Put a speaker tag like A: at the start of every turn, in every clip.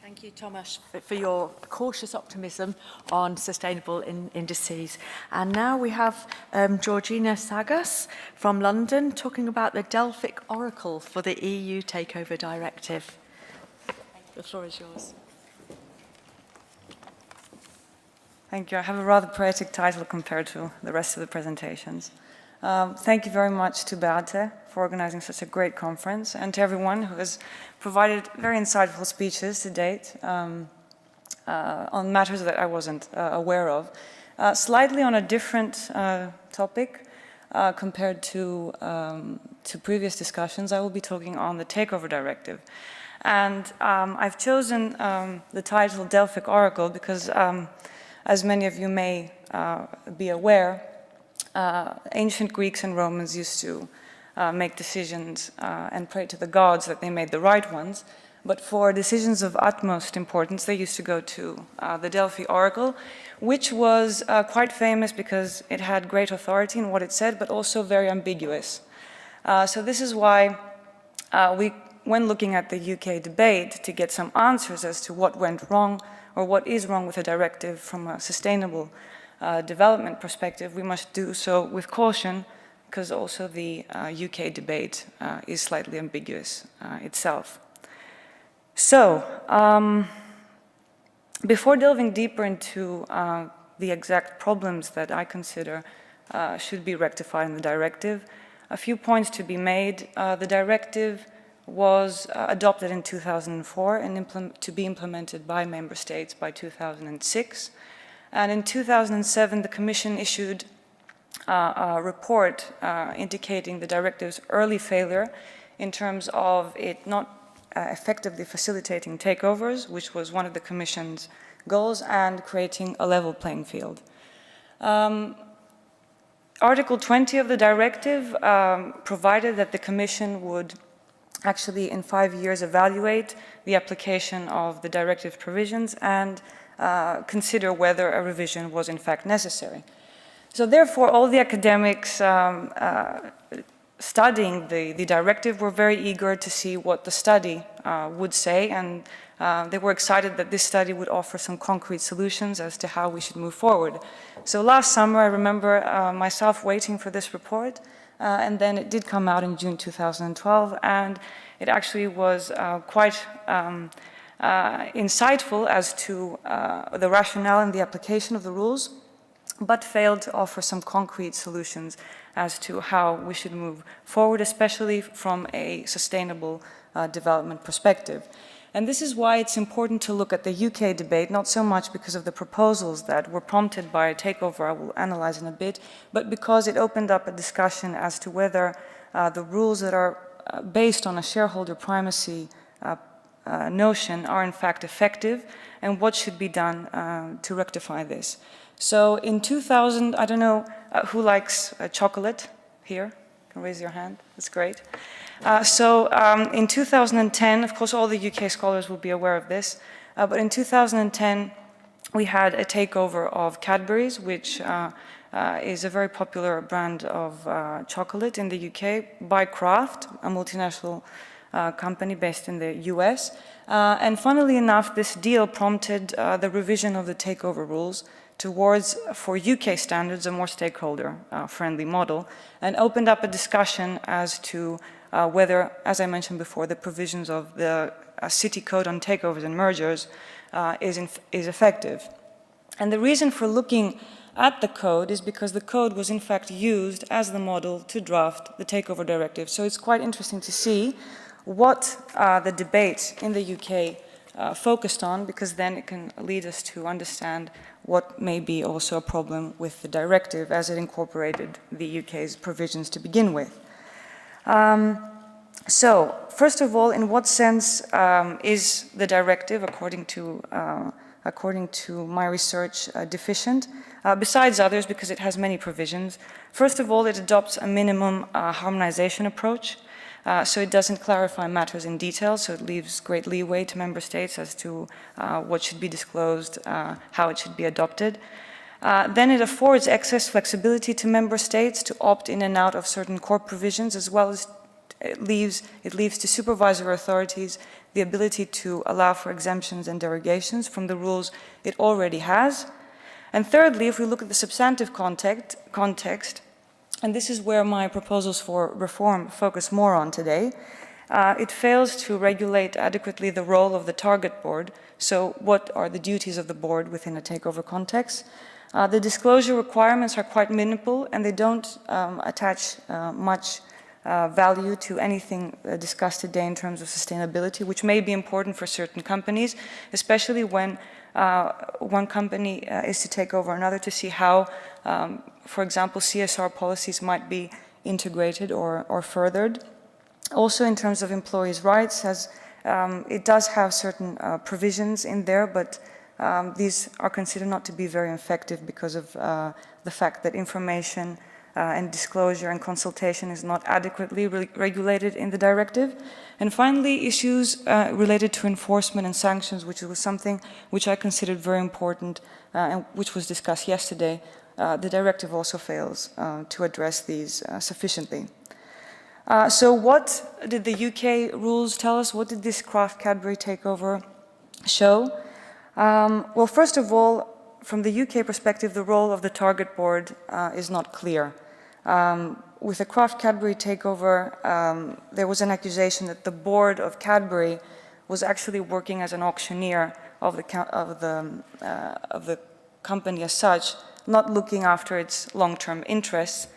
A: Thank you, Tomasz, for your cautious optimism on sustainable indices. And now we have Georgina Tsagas from London talking about the Delphic Oracle for the EU Takeover Directive. The floor is yours.
B: Thank you. I have a rather poetic title compared to the rest of the presentations. Thank you very much to Beate for organizing such a great conference, and to everyone who has provided very insightful speeches to date on matters that I wasn't aware of. Slightly on a different topic compared to previous discussions, I will be talking on the Takeover Directive. And I've chosen the title Delphic Oracle because, as many of you may be aware, ancient Greeks and Romans used to make decisions and pray to the gods that they made the right ones. But for decisions of utmost importance, they used to go to the Delphic Oracle, which was quite famous because it had great authority in what it said, but also very ambiguous. So this is why when looking at the UK debate to get some answers as to what went wrong or what is wrong with the directive from a sustainable development perspective, we must do so with caution, because also the UK debate is slightly ambiguous itself. So, before delving deeper into the exact problems that I consider should be rectified in the directive, a few points to be made. The directive was adopted in 2004 and to be implemented by member states by 2006. And in 2007, the Commission issued a report indicating the directive's early failure in terms of it not effectively facilitating takeovers, which was one of the Commission's goals, and creating a level playing field. Article 20 of the directive provided that the Commission would actually in 5 years evaluate the application of the directive provisions and consider whether a revision was in fact necessary. So therefore, all the academics studying the directive were very eager to see what the study would say, and they were excited that this study would offer some concrete solutions as to how we should move forward. So last summer, I remember myself waiting for this report, and then it did come out in June 2012, and it actually was quite insightful as to the rationale and the application of the rules, but failed to offer some concrete solutions as to how we should move forward, especially from a sustainable development perspective. And this is why it's important to look at the UK debate, not so much because of the proposals that were prompted by a takeover I will analyze in a bit, but because it opened up a discussion as to whether the rules that are based on a shareholder primacy notion are in fact effective, and what should be done to rectify this. So in 2000, I don't know who likes chocolate here? You can raise your hand, that's great. In 2010, of course all the UK scholars will be aware of this, but in 2010 we had a takeover of Cadbury's, which is a very popular brand of chocolate in the UK, by Kraft, a multinational company based in the US. And funnily enough, this deal prompted the revision of the takeover rules towards, for UK standards, a more stakeholder-friendly model, and opened up a discussion as to whether, as I mentioned before, the provisions of the City Code on Takeovers and Mergers is effective. And the reason for looking at the code is because the code was in fact used as the model to draft the Takeover Directive. So it's quite interesting to see what the debate in the UK focused on, because then it can lead us to understand what may be also a problem with the directive as it incorporated the UK's provisions to begin with. So, first of all, in what sense is the directive, according to my research, deficient? Besides others, because it has many provisions. First of all, it adopts a minimum harmonization approach. So it doesn't clarify matters in detail, so it leaves great leeway to member states as to what should be disclosed, how it should be adopted. Then it affords excess flexibility to member states to opt in and out of certain core provisions, as well as it leaves to supervisory authorities the ability to allow for exemptions and derogations from the rules it already has. And thirdly, if we look at the substantive context, and this is where my proposals for reform focus more on today, it fails to regulate adequately the role of the target board. So what are the duties of the board within a takeover context? The disclosure requirements are quite minimal, and they don't attach much value to anything discussed today in terms of sustainability, which may be important for certain companies, especially when one company is to take over another, to see how, for example, CSR policies might be integrated or furthered. Also, in terms of employees' rights, it does have certain provisions in there, but these are considered not to be very effective because of the fact that information and disclosure and consultation is not adequately regulated in the directive. And finally, issues related to enforcement and sanctions, which was something which I considered very important and which was discussed yesterday. The directive also fails to address these sufficiently. So what did the UK rules tell us? What did this Kraft-Cadbury takeover show? Well, first of all, from the UK perspective, the role of the target board is not clear. With the Kraft-Cadbury takeover, there was an accusation that the board of Cadbury was actually working as an auctioneer of the company as such, not looking after its long-term interests.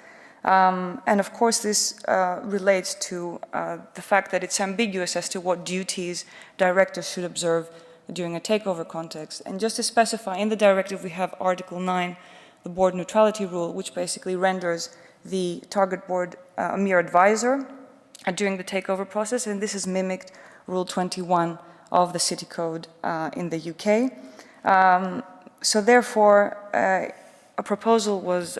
B: And of course, this relates to the fact that it's ambiguous as to what duties directors should observe during a takeover context. And just to specify, in the directive we have Article 9, the board neutrality rule, which basically renders the target board a mere advisor during the takeover process, and this is mimicked Rule 21 of the City Code in the UK. So therefore, a proposal was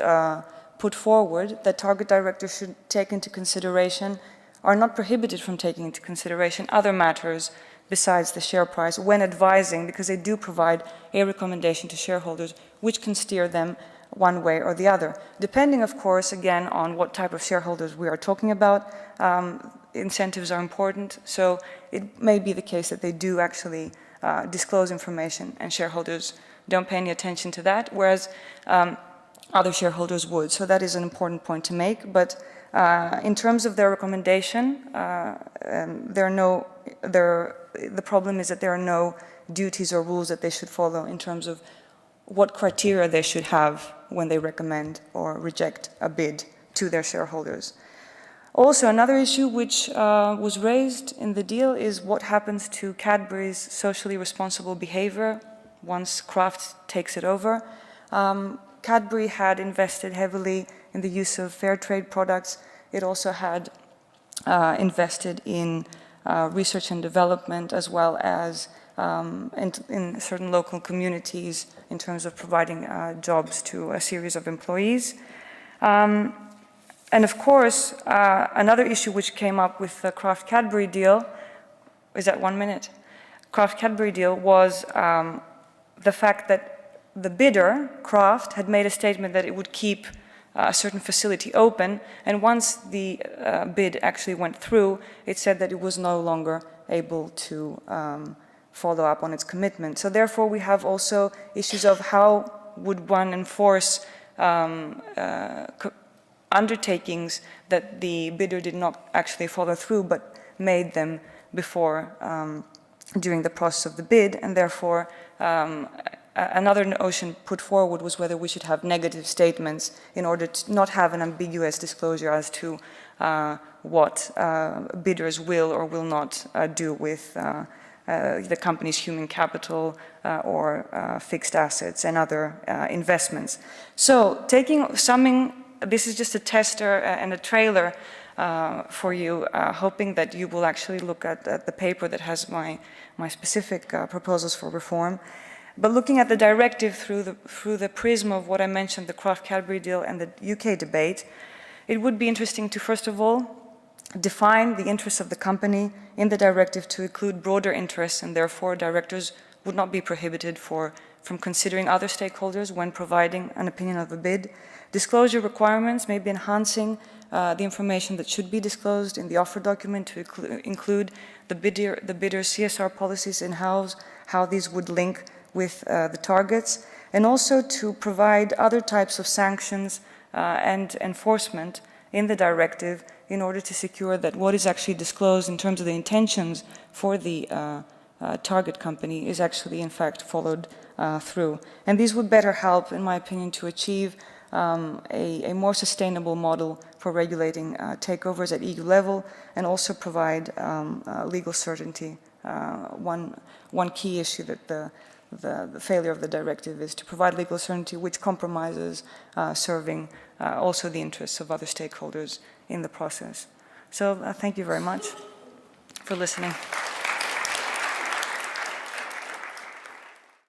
B: put forward that target directors should take into consideration, are not prohibited from taking into consideration other matters besides the share price when advising, because they do provide a recommendation to shareholders which can steer them one way or the other. Depending, of course, again, on what type of shareholders we are talking about, incentives are important, so it may be the case that they do actually disclose information and shareholders don't pay any attention to that, whereas other shareholders would. So that is an important point to make. But in terms of their recommendation, the problem is that there are no duties or rules that they should follow in terms of what criteria they should have when they recommend or reject a bid to their shareholders. Also, another issue which was raised in the deal is what happens to Cadbury's socially responsible behavior once Kraft takes it over. Cadbury had invested heavily in the use of fair trade products. It also had invested in research and development, as well as in certain local communities in terms of providing jobs to a series of employees. And of course, another issue which came up with the Kraft-Cadbury deal, is that 1 minute? Kraft-Cadbury deal was the fact that the bidder, Kraft, had made a statement that it would keep a certain facility open, and once the bid actually went through, it said that it was no longer able to follow up on its commitment. So therefore, we have also issues of how would one enforce undertakings that the bidder did not actually follow through, but made them before, during the process of the bid, and therefore, another notion put forward was whether we should have negative statements in order to not have an ambiguous disclosure as to what bidders will or will not do with the company's human capital or fixed assets and other investments. So summing, this is just a tester and a trailer for you, hoping that you will actually look at the paper that has my specific proposals for reform. But looking at the directive through the prism of what I mentioned, the Kraft-Cadbury deal and the UK debate, it would be interesting to, first of all, define the interests of the company in the directive to include broader interests, and therefore directors would not be prohibited from considering other stakeholders when providing an opinion of a bid. Disclosure requirements, maybe enhancing the information that should be disclosed in the offer document to include the bidder's CSR policies and how these would link with the targets, and also to provide other types of sanctions and enforcement in the directive in order to secure that what is actually disclosed in terms of the intentions for the target company is actually in fact followed through. And these would better help, in my opinion, to achieve a more sustainable model for regulating takeovers at EU level, and also provide legal certainty. One key issue that the failure of the directive is to provide legal certainty, which compromises serving also the interests of other stakeholders in the process. So thank you very much for listening.